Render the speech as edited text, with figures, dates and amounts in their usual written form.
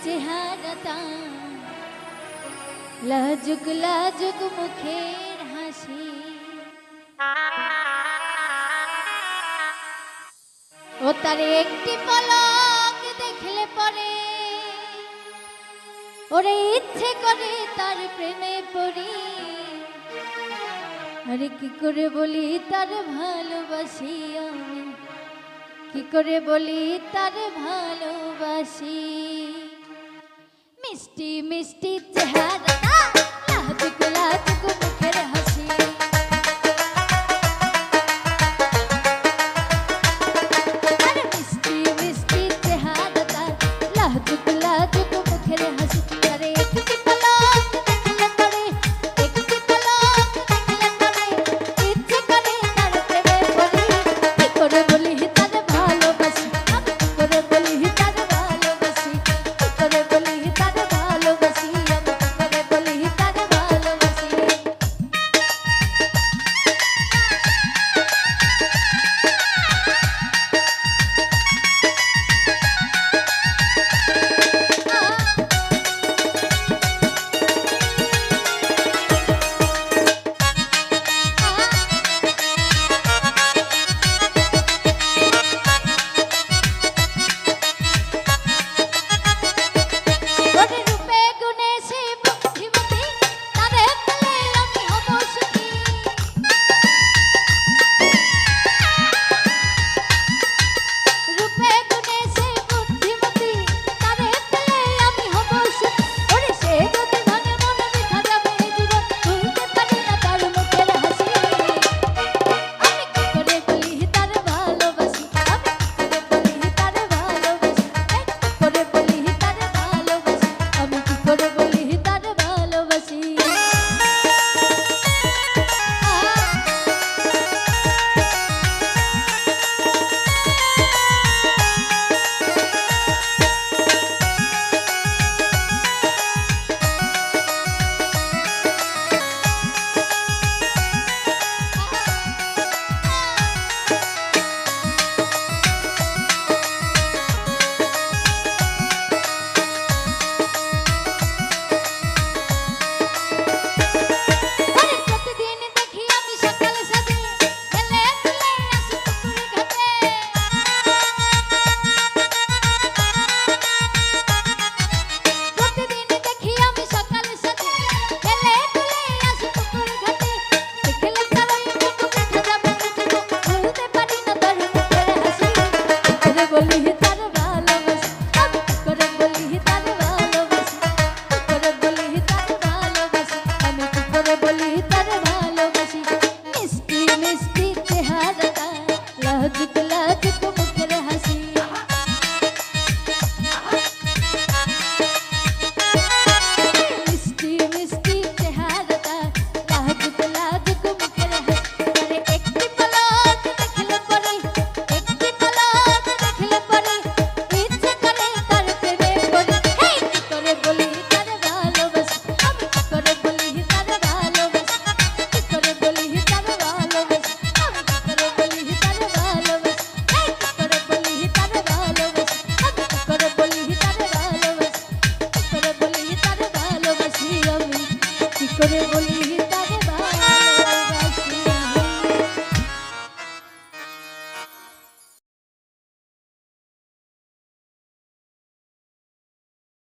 চেহারাটা, লাজুক লাজুক মুখের হাসি, ও তার একটি পলক দেখলে পরে ওরে ইচ্ছে করে তার প্রেমে পড়ি। আরে কি করে বলি তার ভালোবাসি আমি, কি করে বলি তার ভালোবাসি। মিষ্টি মিষ্টি চেহারা, লাজুক লাজুক মুখের হাসি, আরে মিষ্টি মিষ্টি চেহারা, লাজুক লাজুক মুখের হাসি। আরে একটি পলক দেখলে পরে, একটি পলক দেখলে পরে ইচ্ছে করে তার প্রেমে পড়ি। কি করে বলি তার ভালোবাসি, আমি কি করে বলি তার ভালোবাসি, কি করে বলি তার ভালোবাসি, আমি কি করে বলি তার ভালোবাসি। ওরে রূপে গুণে সে বুদ্ধিমতী, তারে পেলে আমি হব সুখী। রূপে গুণে সে বুদ্ধিমতী, তারে পেলে আমি হব সুখী। ওরে সে যদি ধনে মনে মিঠা যাবে জীবন, ভুলতে পারি না তার মুখের হাসি। আমি কি করে বলি তার ভালোবাসি, আমি কি করে বলি তার ভালোবাসি, কি করে বলি তার ভালোবাসি, আমি কি করে বলি তার ভালোবাসি। আরে প্রতিদিন দেখি আমি সকাল সাজে হেলে দুলে আসি পুকুর ঘাটে। প্রতিদিন দেখি আমি সকাল সাজে হেলে দুলে আসি পুকুর ঘাটে। দেখলে তার ওই মুখ মিঠা যাবে জীবন, ভুলতে পারি না তার মুখের হাসি। কি করে বলি তার ভালোবাসি, আমি কি করে বলি তার ভালোবাসি, কি করে বলি তার ভালোবাসি, আমি কি করে বলি তার ভালোবাসি। মিষ্টি মিষ্টি চেহারাটা, লাজুক লাজুক